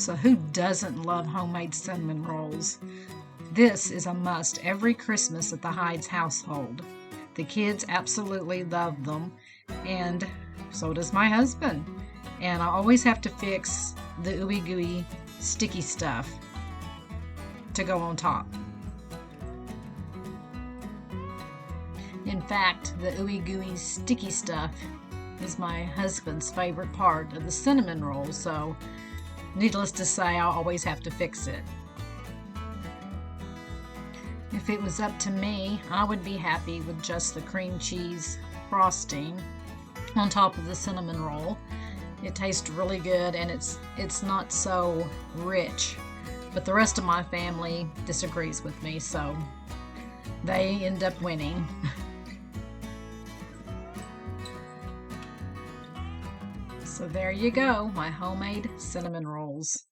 So who doesn't love homemade cinnamon rolls? This is a must every Christmas at the Hydes household. The kids absolutely love them, and so does my husband. And I always have to fix the ooey gooey sticky stuff to go on top. In fact, the ooey gooey sticky stuff is my husband's favorite part of the cinnamon roll, so needless to say, I'll always have to fix it. If it was up to me, I would be happy with just the cream cheese frosting on top of the cinnamon roll. It tastes really good and it's not so rich. But the rest of my family disagrees with me, so they end up winning. So there you go, my homemade cinnamon rolls.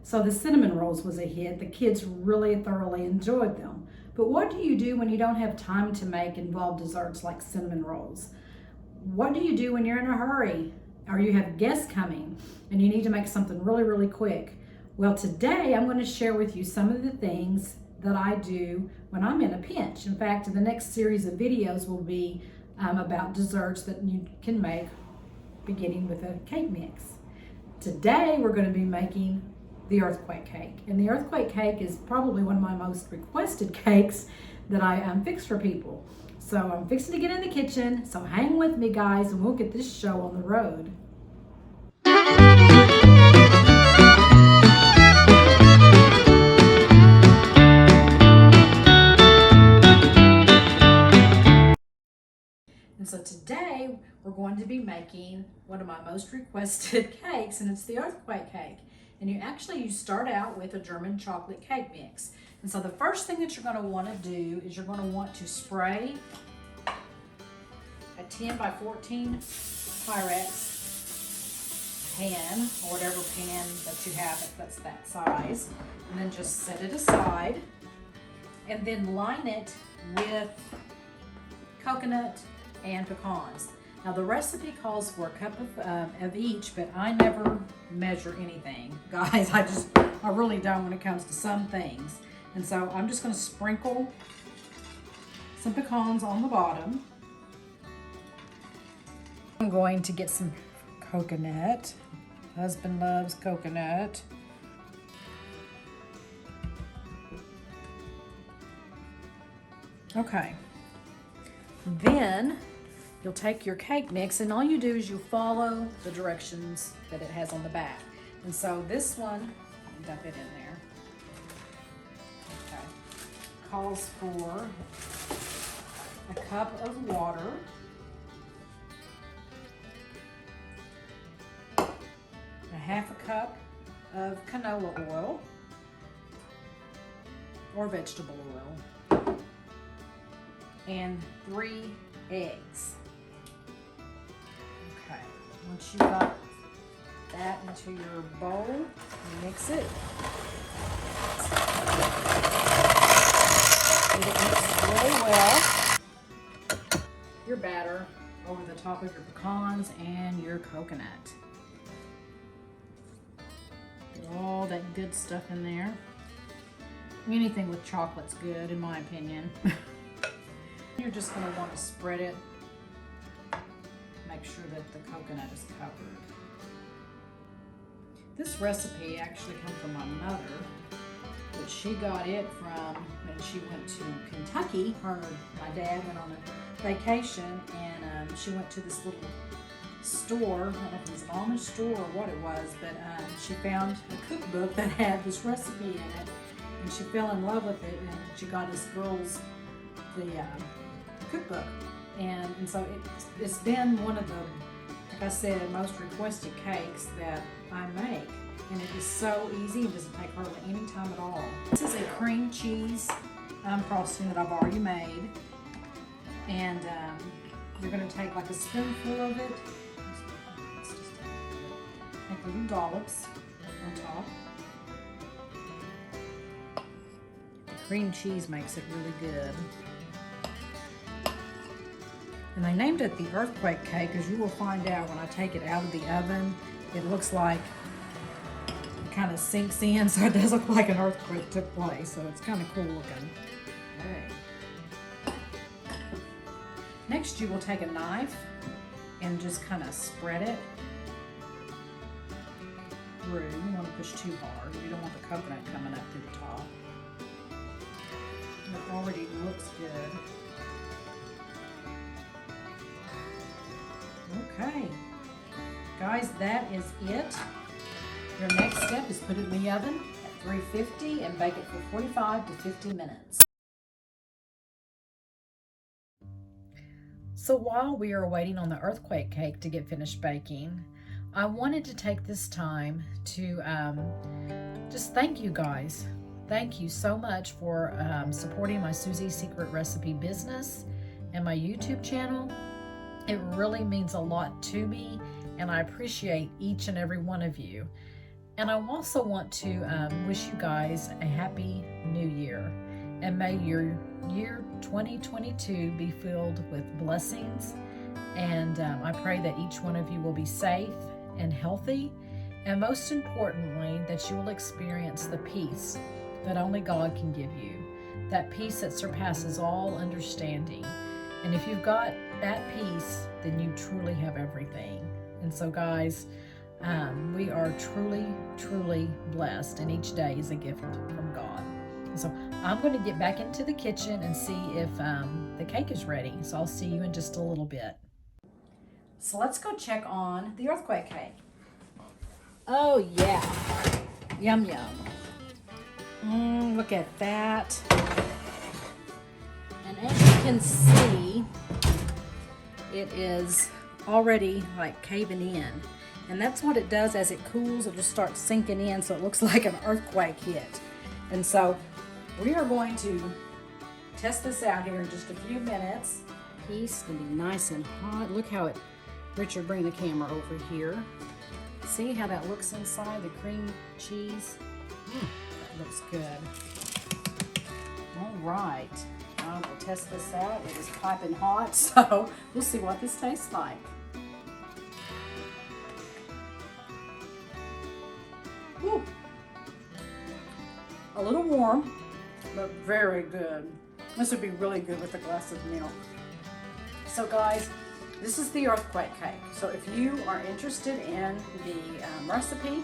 So the cinnamon rolls was a hit. The kids really thoroughly enjoyed them. But what do you do when you don't have time to make involved desserts like cinnamon rolls? What do you do when you're in a hurry or you have guests coming and you need to make something really, really quick? Well, today I'm going to share with you some of the things that I do when I'm in a pinch. In fact, the next series of videos will be about desserts that you can make beginning with a cake mix. Today we're going to be making the earthquake cake, and the earthquake cake is probably one of my most requested cakes that I fix for people. So I'm fixing to get in the kitchen, so hang with me guys and we'll get this show on the road. And so today we're going to be making one of my most requested cakes, and it's the earthquake cake. And you start out with a German chocolate cake mix. And so the first thing that you're going to want to do is you're going to want to spray a 10 by 14 Pyrex pan, or whatever pan that you have that's that size, and then just set it aside and then line it with coconut and pecans. Now the recipe calls for a cup of each, but I never measure anything, guys. I really don't when it comes to some things. And so I'm just going to sprinkle some pecans on the bottom. I'm going to get some coconut. Husband loves coconut. Okay. Then you'll take your cake mix, and all you do is you follow the directions that it has on the back. And so this one, dump it in there. Okay. Calls for a cup of water, a half a cup of canola oil or vegetable oil, and 3 eggs. Okay, once you got that into your bowl, you mix it. Get it mixed really well. Your batter over the top of your pecans and your coconut. Get all that good stuff in there. Anything with chocolate's good, in my opinion. You're just going to want to spread it. Make sure that the coconut is covered. This recipe actually comes from my mother, but she got it from when she went to Kentucky. My dad went on a vacation, and she went to this little store. I don't know if it was an Amish store or what it was, but she found a cookbook that had this recipe in it, and she fell in love with it, and she got us girls the cookbook, and so it's been one of the, like I said, most requested cakes that I make, and it is so easy. It doesn't take hardly any time at all. This is a cream cheese frosting that I've already made, and you're going to take like a spoonful of it, make little dollops on top. The cream cheese makes it really good. And I named it the earthquake cake, as you will find out when I take it out of the oven. It looks like kind of sinks in, so it does look like an earthquake took place. So it's kind of cool looking. Okay. Next, you will take a knife and just kind of spread it through. You don't want to push too hard. You don't want the coconut coming up to the top. It already looks good. Okay. Guys, that is it. Your next step is put it in the oven at 350 and bake it for 45 to 50 minutes. So while we are waiting on the earthquake cake to get finished baking, I wanted to take this time to just thank you guys. Thank you so much for supporting my Susie's Secret Recipe business and my YouTube channel. It really means a lot to me, and I appreciate each and every one of you. And I also want to wish you guys a happy new year, and may your year 2022 be filled with blessings. And I pray that each one of you will be safe and healthy, and most importantly, that you will experience the peace that only God can give you, that peace that surpasses all understanding. And if you've got that peace, then you truly have everything. And so guys, we are truly, truly blessed, and each day is a gift from God. And so I'm going to get back into the kitchen and see if the cake is ready. So I'll see you in just a little bit. So let's go check on the earthquake cake. Oh yeah, yum yum. Look at that. And as you can see, it is already like caving in. And that's what it does. As it cools, it just starts sinking in, so it looks like an earthquake hit. And so we are going to test this out here in just a few minutes. Piece can be nice and hot. Look how it, Richard, bring the camera over here. See how that looks inside, the cream cheese? That looks good. All right, I will test this out. It is piping hot, so we'll see what this tastes like. Woo. A little warm, but very good. This would be really good with a glass of milk. So guys, this is the earthquake cake. So if you are interested in the recipe,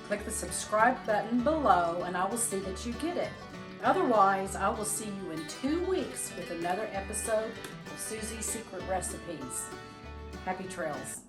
click the subscribe button below and I will see that you get it. Otherwise, I will see you in 2 weeks with another episode of Susie's Secret Recipes. Happy trails.